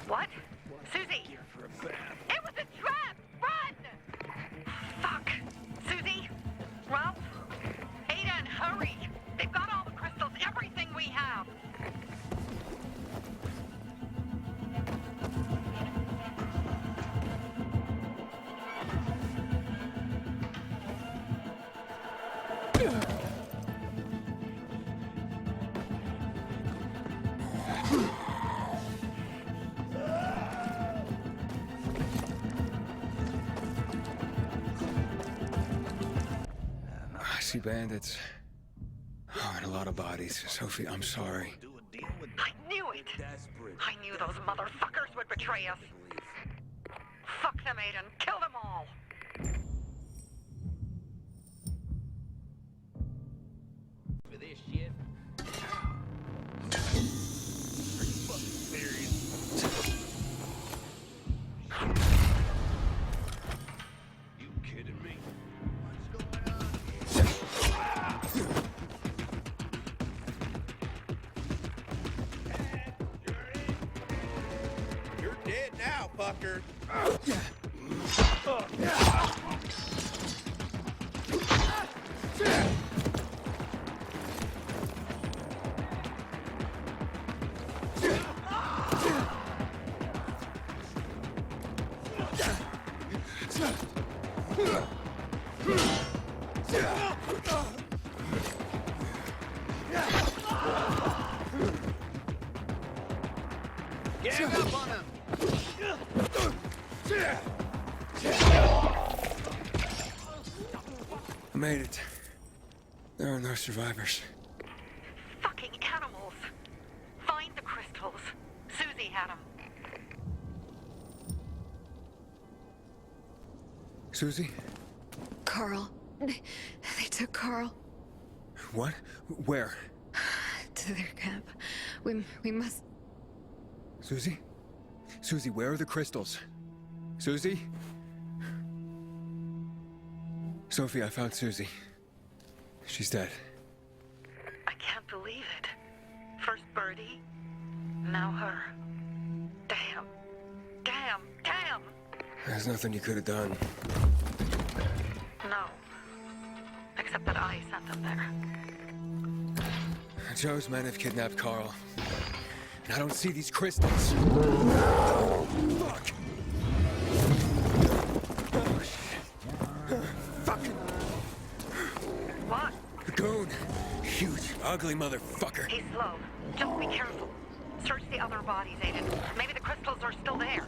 What? Susie! It was a trap! Run! Fuck! Susie? Ralph? Aiden, hurry! They've got all the crystals, everything we have! I see bandits. Oh, and a lot of bodies. Sophie, I'm sorry. I knew it! I knew those motherfuckers would betray us. Fuck them, Aiden. Kill them all! For this shit. Are you fucking serious? You kidding me? What's going on? You're dead now, fucker. Gang up on him! I made it. There are no survivors. Fucking animals! Find the crystals. Susie had them. Susie? Carl. They took Carl What? Where? to their camp. We must... Susie? Susie, where are the crystals? Susie? Sophie, I found Susie. She's dead. I can't believe it. First Birdie, now her. Damn. Damn. Damn! There's nothing you could have done. No. Except that I sent them there. Joe's men have kidnapped Carl. And I don't see these crystals. Fuck! Oh, shit. Fucking What? the goon. Huge, ugly motherfucker. He's slow. Just be careful. Search the other bodies, Aiden. Maybe the crystals are still there.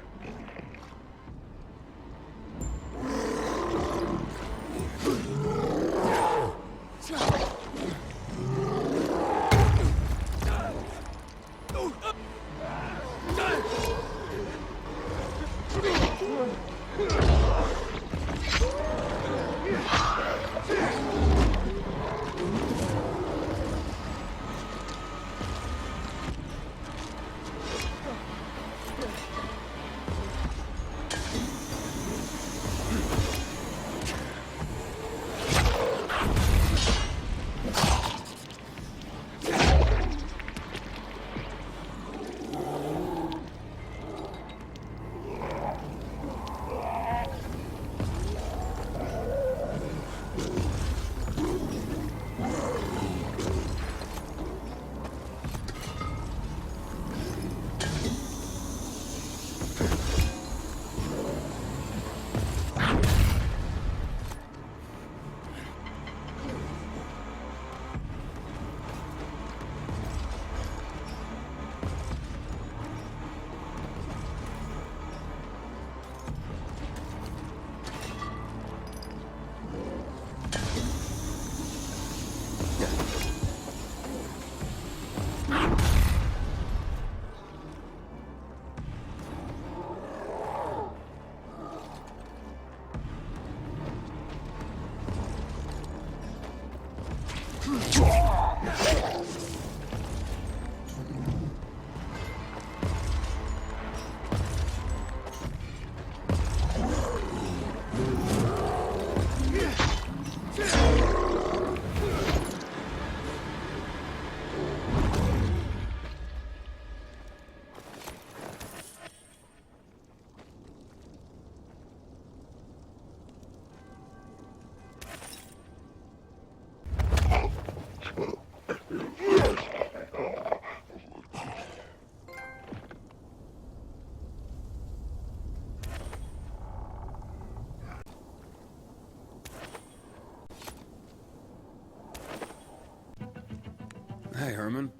Herman?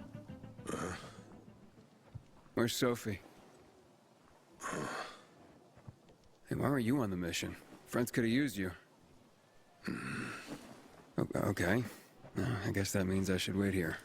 Where's Sophie? Hey, why were you on the mission? Friends could have used you. Okay. I guess that means I should wait here.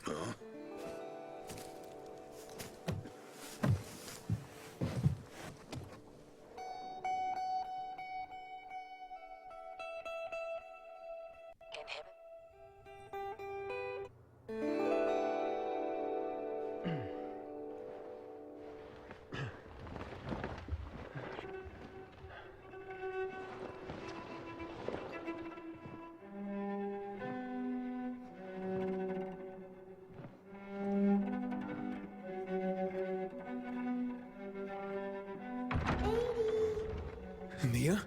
Mia?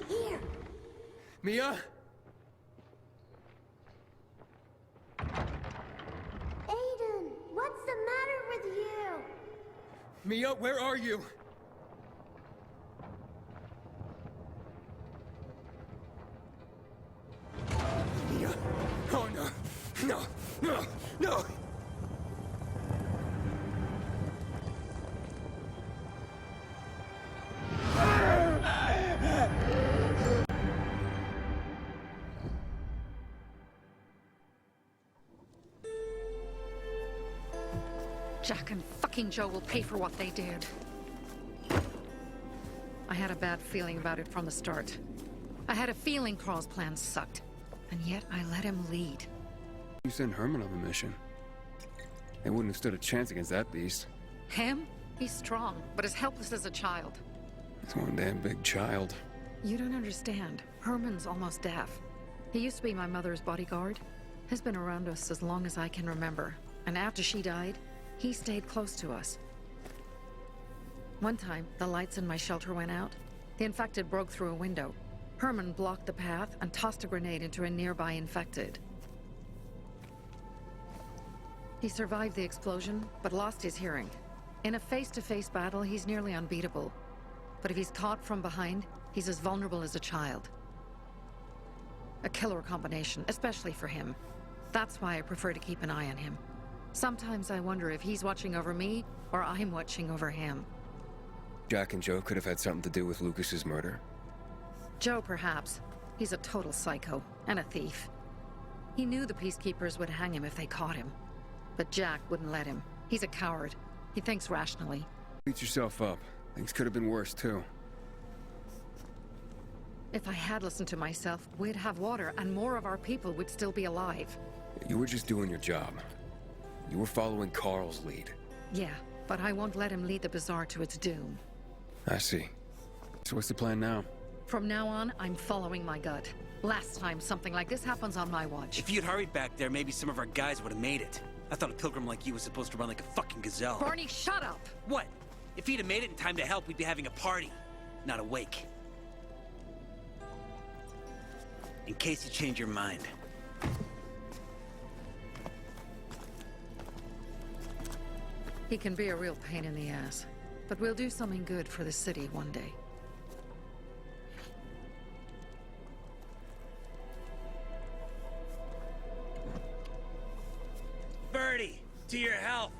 Here. Mia? Aiden, what's the matter with you? Mia, where are you? Mia? Oh no! No! No! No! Jack and fucking Joe will pay for what they did. I had a bad feeling about it from the start. I had a feeling Carl's plan sucked. And yet I let him lead. You sent Herman on the mission. They wouldn't have stood a chance against that beast. Him? He's strong, but as helpless as a child. He's one damn big child. You don't understand. Herman's almost deaf. He used to be my mother's bodyguard. He's been around us as long as I can remember. And after she died, he stayed close to us. One time, the lights in my shelter went out. The infected broke through a window. Herman blocked the path and tossed a grenade into a nearby infected. He survived the explosion, but lost his hearing. In a face-to-face battle, he's nearly unbeatable. But if he's caught from behind, he's as vulnerable as a child. A killer combination, especially for him. That's why I prefer to keep an eye on him. Sometimes I wonder if he's watching over me, or I'm watching over him. Jack and Joe could have had something to do with Lucas's murder. Joe, perhaps. He's a total psycho, and a thief. He knew the Peacekeepers would hang him if they caught him. But Jack wouldn't let him. He's a coward. He thinks rationally. Beat yourself up. Things could have been worse, too. If I had listened to myself, we'd have water, and more of our people would still be alive. You were just doing your job. You were following Carl's lead. Yeah, but I won't let him lead the Bazaar to its doom. I see. So what's the plan now? From now on, I'm following my gut. Last time something like this happens on my watch. If you'd hurried back there, maybe some of our guys would have made it. I thought a pilgrim like you was supposed to run like a fucking gazelle. Barney, shut up! What? If he'd have made it in time to help, we'd be having a party, not a wake. In case you change your mind. He can be a real pain in the ass. But we'll do something good for the city one day. Birdie, to your health.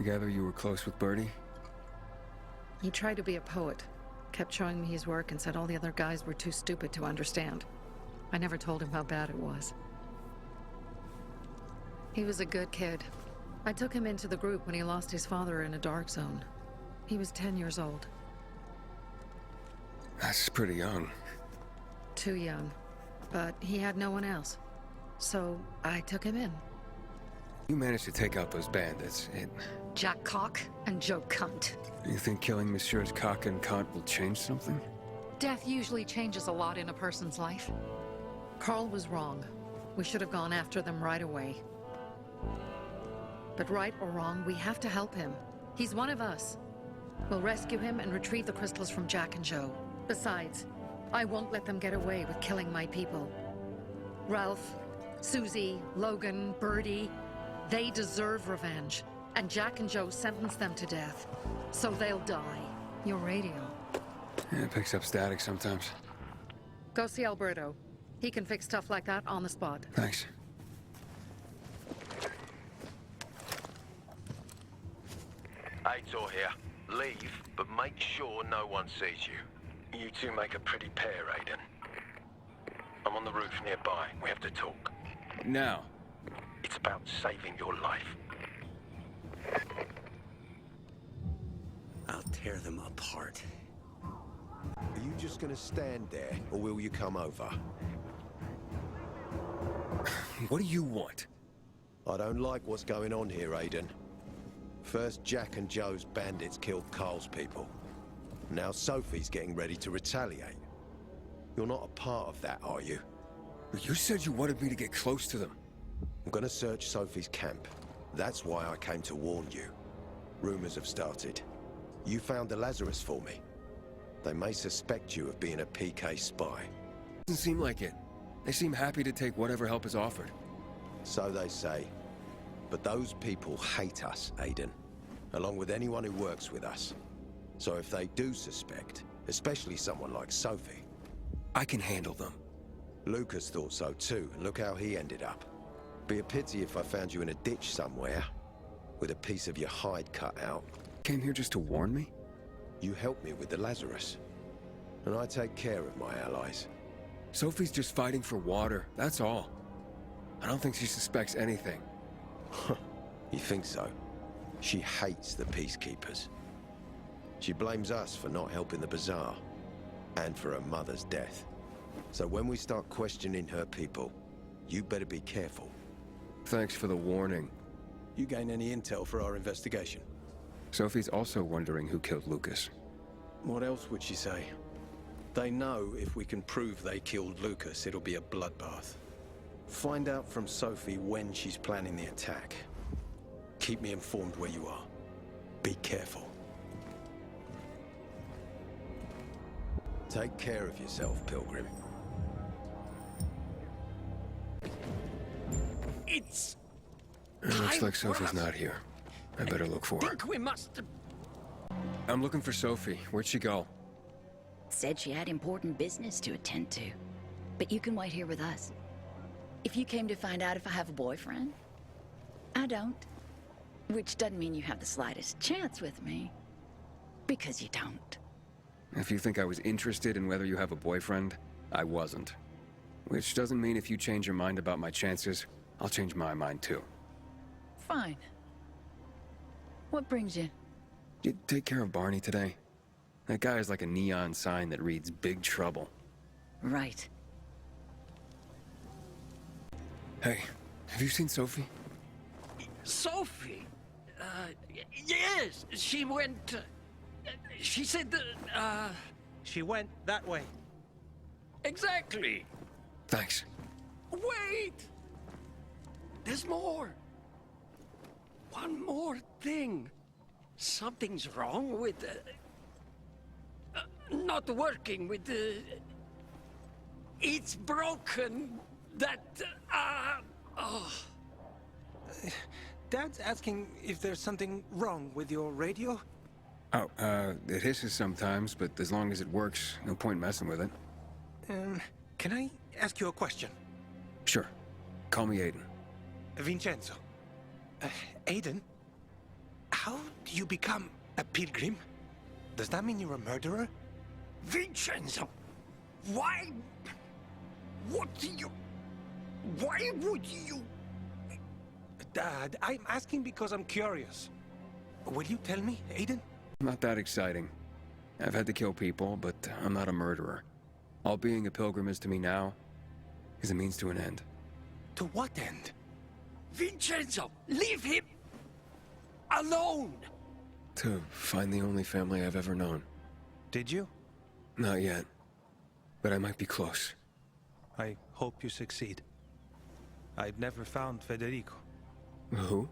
I gather you were close with Bertie? He tried to be a poet. Kept showing me his work and said all the other guys were too stupid to understand. I never told him how bad it was. He was a good kid. I took him into the group when he lost his father in a dark zone. He was 10 years old. That's pretty young. Too young. But he had no one else. So I took him in. You managed to take out those bandits. Jack Cock and Joe Cunt. You think killing Messieurs Cock and Cunt will change something? Death usually changes a lot in a person's life. Carl was wrong. We should have gone after them right away. But right or wrong, we have to help him. He's one of us. We'll rescue him and retrieve the crystals from Jack and Joe. Besides, I won't let them get away with killing my people. Ralph, Susie, Logan, Birdie, they deserve revenge. And Jack and Joe sentenced them to death. So they'll die. Your radio. Yeah, it picks up static sometimes. Go see Alberto. He can fix stuff like that on the spot. Thanks. Aitor here. Leave, but make sure no one sees you. You two make a pretty pair, Aiden. I'm on the roof nearby. We have to talk. Now. It's about saving your life. I'll tear them apart. Are you just gonna stand there, or will you come over? What do you want? I don't like what's going on here, Aiden. First, Jack and Joe's bandits killed Carl's people. Now Sophie's getting ready to retaliate. You're not a part of that, are you? You said you wanted me to get close to them. I'm gonna search Sophie's camp. That's why I came to warn you. Rumors have started. You found the Lazarus for me. They may suspect you of being a PK spy. Doesn't seem like it. They seem happy to take whatever help is offered. So they say. But those people hate us, Aiden. Along with anyone who works with us. So if they do suspect, especially someone like Sophie... I can handle them. Lucas thought so too, and look how he ended up. Be a pity if I found you in a ditch somewhere, with a piece of your hide cut out. Came here just to warn me? You helped me with the Lazarus. And I take care of my allies. Sophie's just fighting for water, that's all. I don't think she suspects anything. You think so? She hates the peacekeepers. She blames us for not helping the bazaar, and for her mother's death. So when we start questioning her people, you better be careful. Thanks for the warning. You gain any intel for our investigation? Sophie's also wondering who killed Lucas. What else would she say? They know if we can prove they killed Lucas, it'll be a bloodbath. Find out from Sophie when she's planning the attack. Keep me informed where you are. Be careful. Take care of yourself, Pilgrim. It's... It looks like Sophie's not here. I better look for her. I think we must... I'm looking for Sophie. Where'd she go? Said she had important business to attend to. But you can wait here with us. If you came to find out if I have a boyfriend, I don't. Which doesn't mean you have the slightest chance with me. Because you don't. If you think I was interested in whether you have a boyfriend, I wasn't. Which doesn't mean if you change your mind about my chances, I'll change my mind too. Fine. What brings you? You take care of Barney today? That guy is like a neon sign that reads Big Trouble. Right. Hey, have you seen Sophie? Sophie? Yes, she went... she said that, She went that way. Exactly. Thanks. Wait! There's more. One more thing. Something's wrong with not working with the... It's broken. That, oh. Dad's asking if there's something wrong with your radio? Oh, it hisses sometimes, but as long as it works, no point messing with it. Can I ask you a question? Sure. Call me Aiden. Vincenzo. Aiden? How do you become a pilgrim? Does that mean you're a murderer? Vincenzo! Why... What do you... Why would you... Dad, I'm asking because I'm curious. Will you tell me, Aiden? Not that exciting. I've had to kill people, but I'm not a murderer. All being a pilgrim is to me now is a means to an end. To what end? Vincenzo, leave him alone! To find the only family I've ever known. Did you? Not yet. But I might be close. I hope you succeed. I've never found Federico. Who?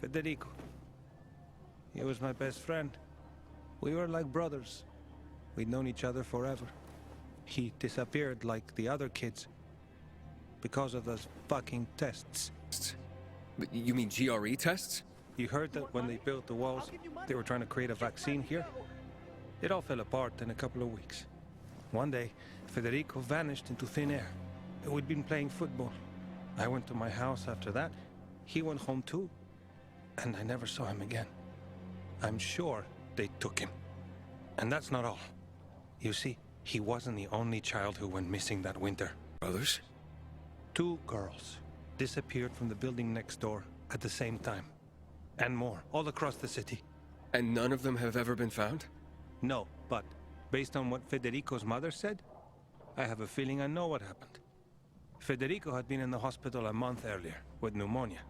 Federico. He was my best friend. We were like brothers. We'd known each other forever. He disappeared like the other kids. Because of those fucking tests. But you mean GRE tests? You heard that when they built the walls, they were trying to create a vaccine here? It all fell apart in a couple of weeks. One day, Federico vanished into thin air. We'd been playing football. I went to my house after that. He went home too. And I never saw him again. I'm sure they took him. And that's not all. You see, he wasn't the only child who went missing that winter. Brothers? 2 girls disappeared from the building next door at the same time. And more, all across the city. And none of them have ever been found? No, but based on what Federico's mother said, I have a feeling I know what happened. Federico had been in the hospital a month earlier with pneumonia.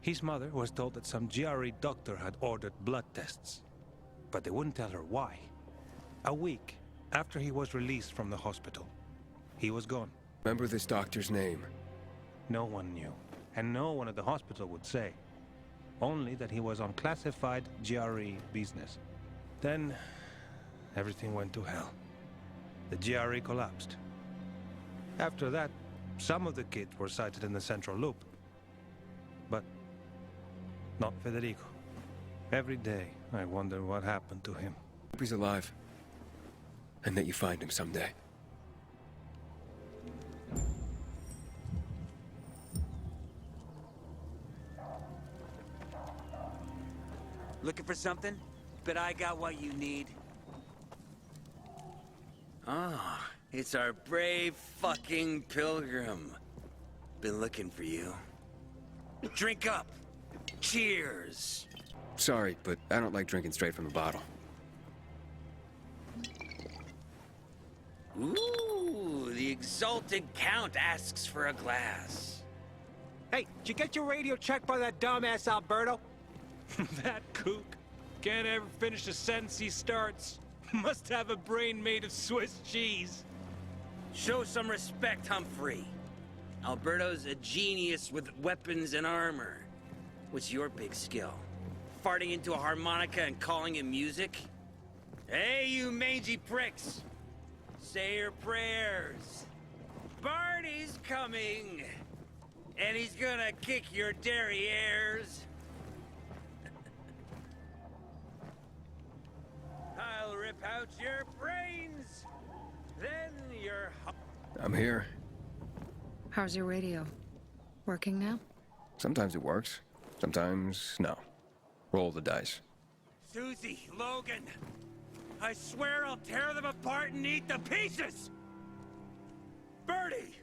His mother was told that some GRE doctor had ordered blood tests, but they wouldn't tell her why. A week after he was released from the hospital, he was gone. Remember this doctor's name? No one knew, and no one at the hospital would say. Only that he was on classified GRE business. Then, everything went to hell. The GRE collapsed. After that, some of the kids were sighted in the central loop. But not Federico. Every day, I wonder what happened to him. Hope he's alive. And that you find him someday. Looking for something? Bet I got what you need. Ah, it's our brave fucking pilgrim. Been looking for you. Drink up. Cheers. Sorry, but I don't like drinking straight from the bottle. Ooh, the exalted count asks for a glass. Hey, did you get your radio checked by that dumbass Alberto? That kook can't ever finish a sentence he starts. Must have a brain made of Swiss cheese. Show some respect, Humphrey. Alberto's a genius with weapons and armor. What's your big skill? Farting into a harmonica and calling it music? Hey, you mangy pricks! Say your prayers. Barney's coming! And he's gonna kick your derrieres. I'll rip out your brains! Then your... I'm here. How's your radio? Working now? Sometimes it works. Sometimes, no. Roll the dice. Susie, Logan! I swear I'll tear them apart and eat the pieces! Bertie!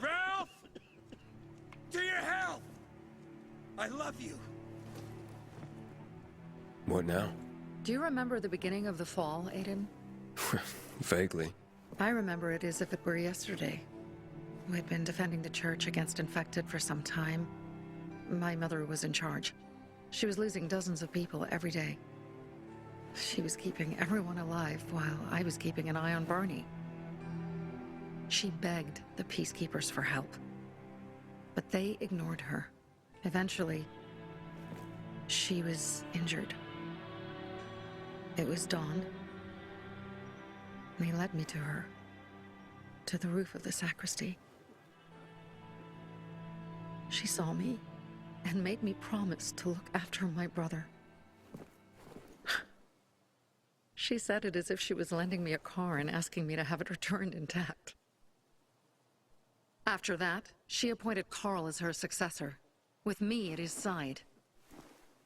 Ralph! To your health! I love you! What now? Do you remember the beginning of the fall, Aiden? Vaguely. I remember it as if it were yesterday. We'd been defending the church against infected for some time. My mother was in charge. She was losing dozens of people every day. She was keeping everyone alive while I was keeping an eye on Barney. She begged the peacekeepers for help, but they ignored her. Eventually, she was injured. It was dawn. They led me to her, to the roof of the sacristy. She saw me and made me promise to look after my brother. She said it as if she was lending me a car and asking me to have it returned intact. After that, she appointed Carl as her successor, with me at his side.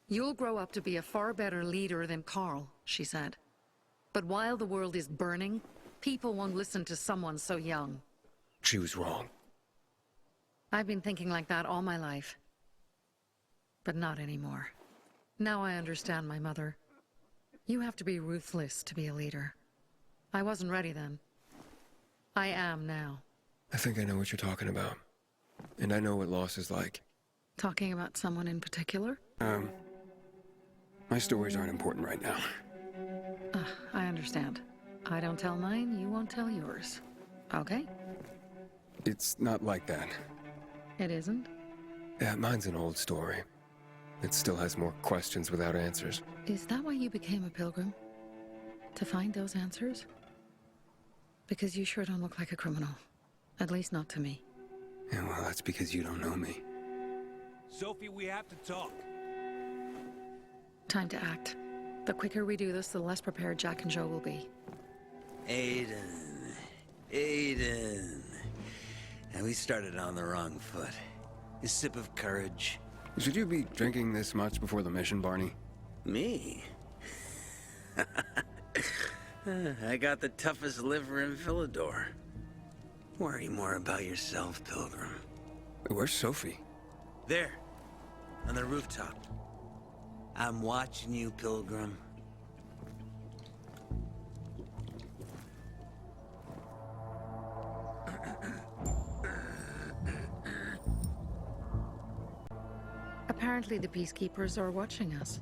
You'll grow up to be a far better leader than Carl, she said. But while the world is burning, people won't listen to someone so young. She was wrong. I've been thinking like that all my life. But not anymore. Now I understand my mother. You have to be ruthless to be a leader. I wasn't ready then. I am now. I think I know what you're talking about. And I know what loss is like. Talking about someone in particular? My stories aren't important right now. I understand. I don't tell mine, you won't tell yours. Okay? It's not like that. It isn't? Yeah, mine's an old story. It still has more questions without answers. Is that why you became a pilgrim? To find those answers? Because you sure don't look like a criminal. At least not to me. Yeah, well, that's because you don't know me. Sophie, we have to talk. Time to act. The quicker we do this, the less prepared Jack and Joe will be. Aiden. Aiden. And we started on the wrong foot. A sip of courage. Should you be drinking this much before the mission, Barney? Me? I got the toughest liver in Philidor. Worry more about yourself, Pilgrim. Where's Sophie? There. On the rooftop. I'm watching you, Pilgrim. Apparently the Peacekeepers are watching us.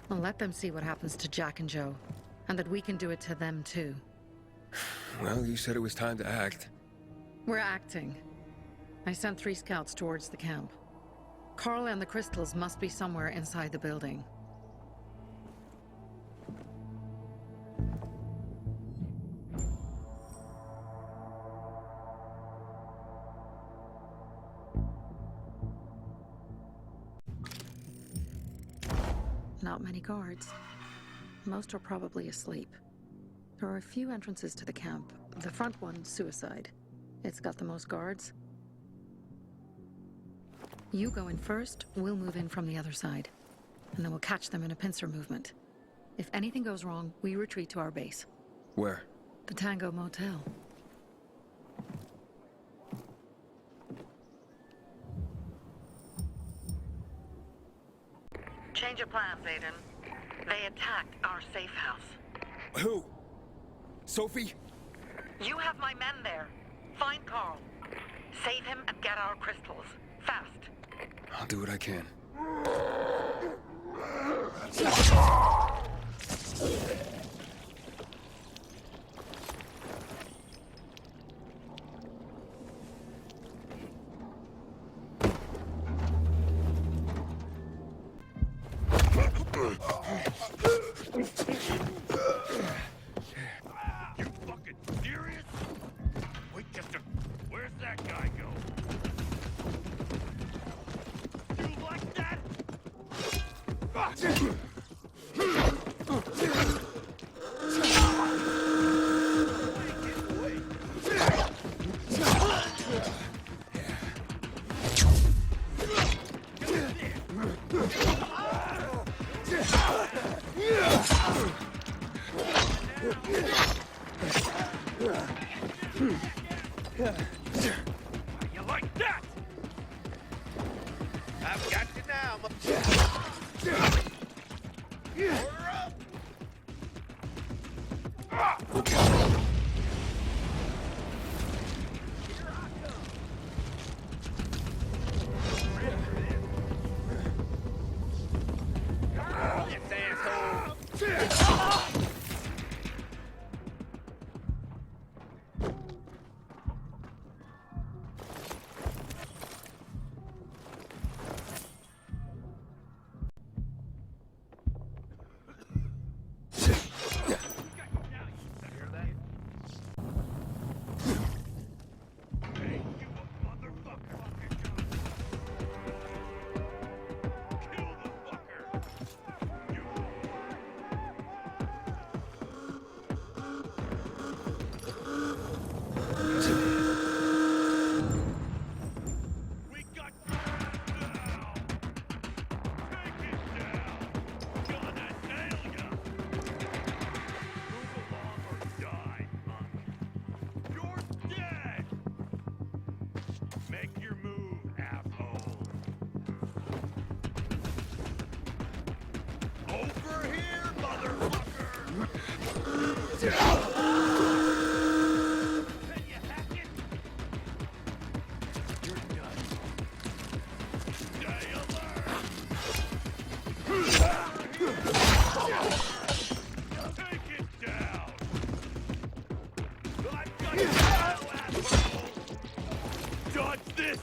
Well, let them see what happens to Jack and Joe, and that we can do it to them too. Well, you said it was time to act. We're acting. I sent 3 scouts towards the camp. Carl and the crystals must be somewhere inside the building. Not many guards. Most are probably asleep. There are a few entrances to the camp. The front one, suicide. It's got the most guards. You go in first, we'll move in from the other side. And then we'll catch them in a pincer movement. If anything goes wrong, we retreat to our base. Where? The Tango Motel. Change of plans, Aiden. They attacked our safe house. Who? Sophie? You have my men there. Find Carl. Save him and get our crystals. Fast. I'll do what I can. You fucking serious? Wait just a... Where's that guy go? You like that? You like that? I've got you now, Order up! This asshole! Make your move, asshole. Over here, motherfucker! Can you hack it? You're done. Stay alert! Take it down! I've got you now, asshole! Dodge this!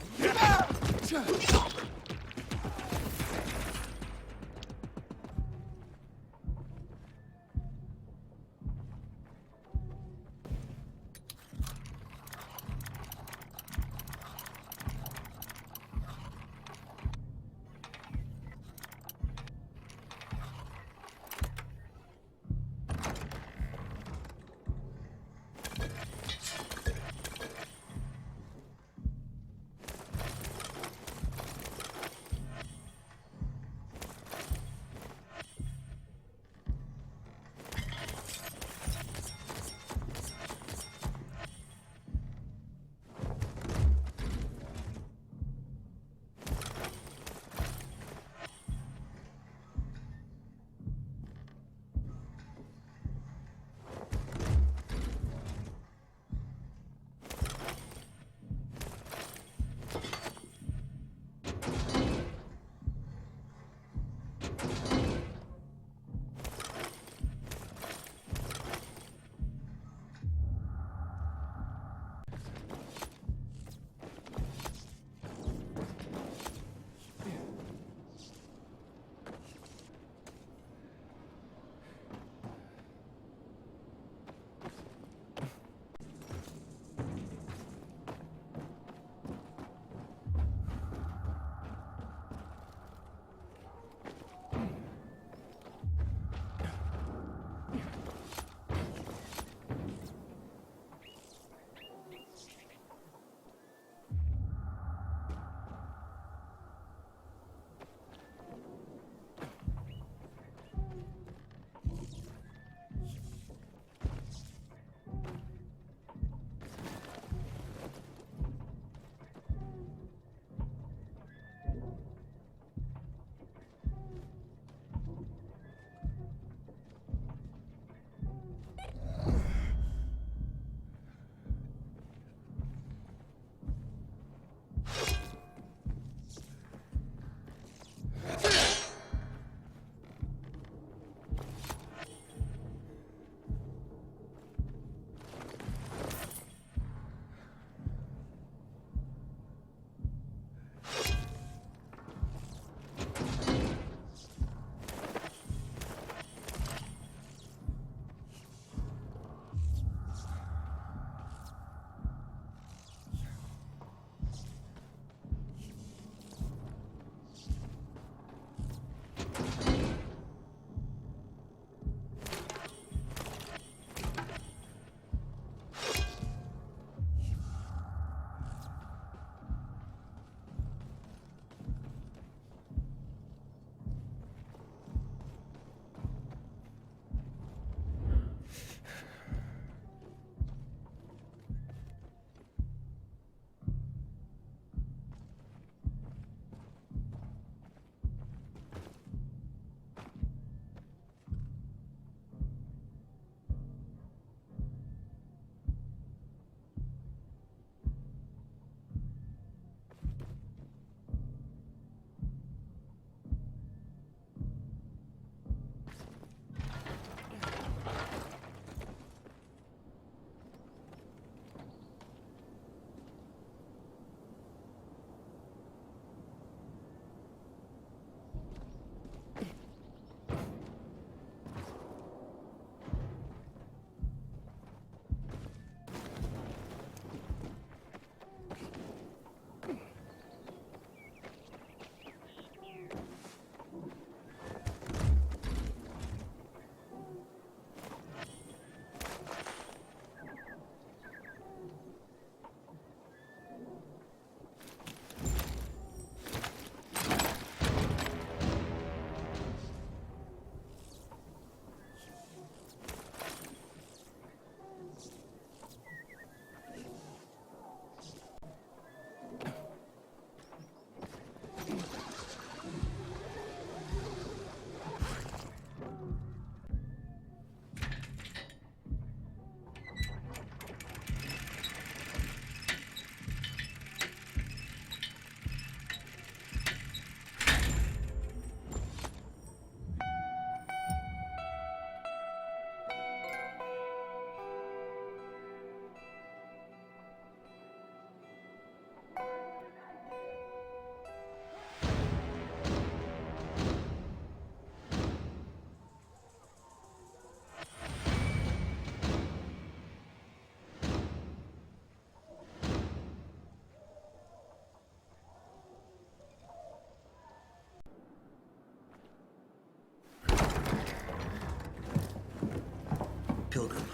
Pilgrim.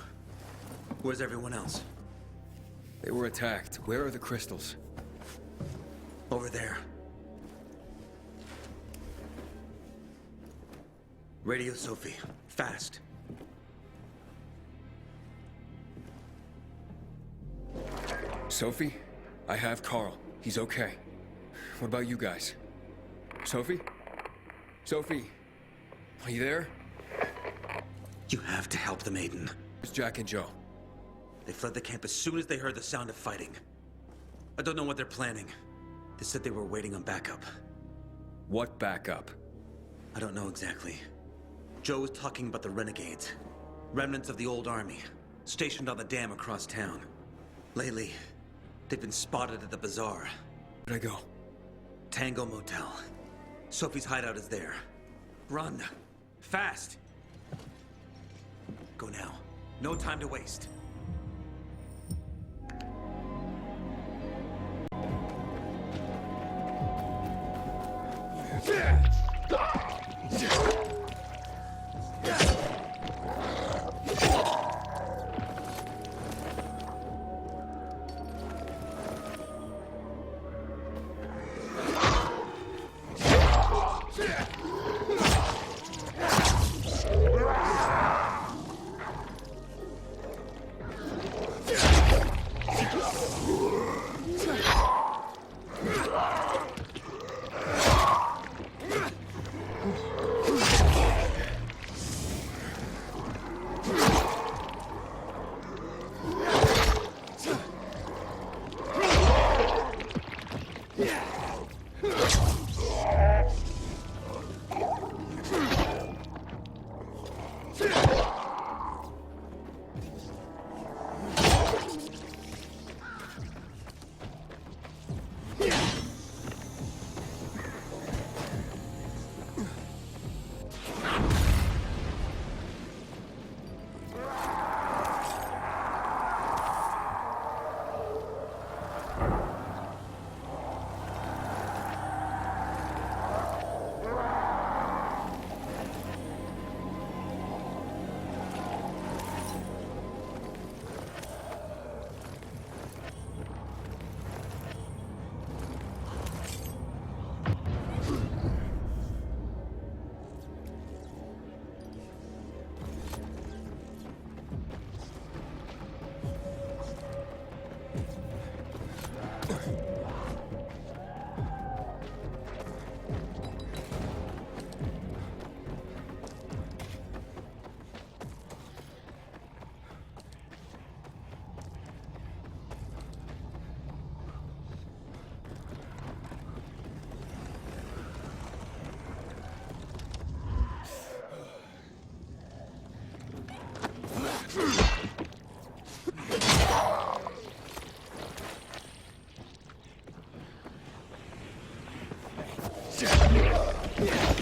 Where's everyone else? They were attacked. Where are the crystals? Over there. Radio Sophie. Fast. Sophie? I have Carl. He's okay. What about you guys? Sophie? Sophie? Are you there? You have to help the maiden. It's Jack and Joe. They fled the camp as soon as they heard the sound of fighting. I don't know what they're planning. They said they were waiting on backup. What backup? I don't know exactly. Joe was talking about the renegades. Remnants of the old army, stationed on the dam across town. Lately, they've been spotted at the bazaar. Where'd I go? Tango Motel. Sophie's hideout is there. Run. Fast. Go now. No time to waste. Yeah.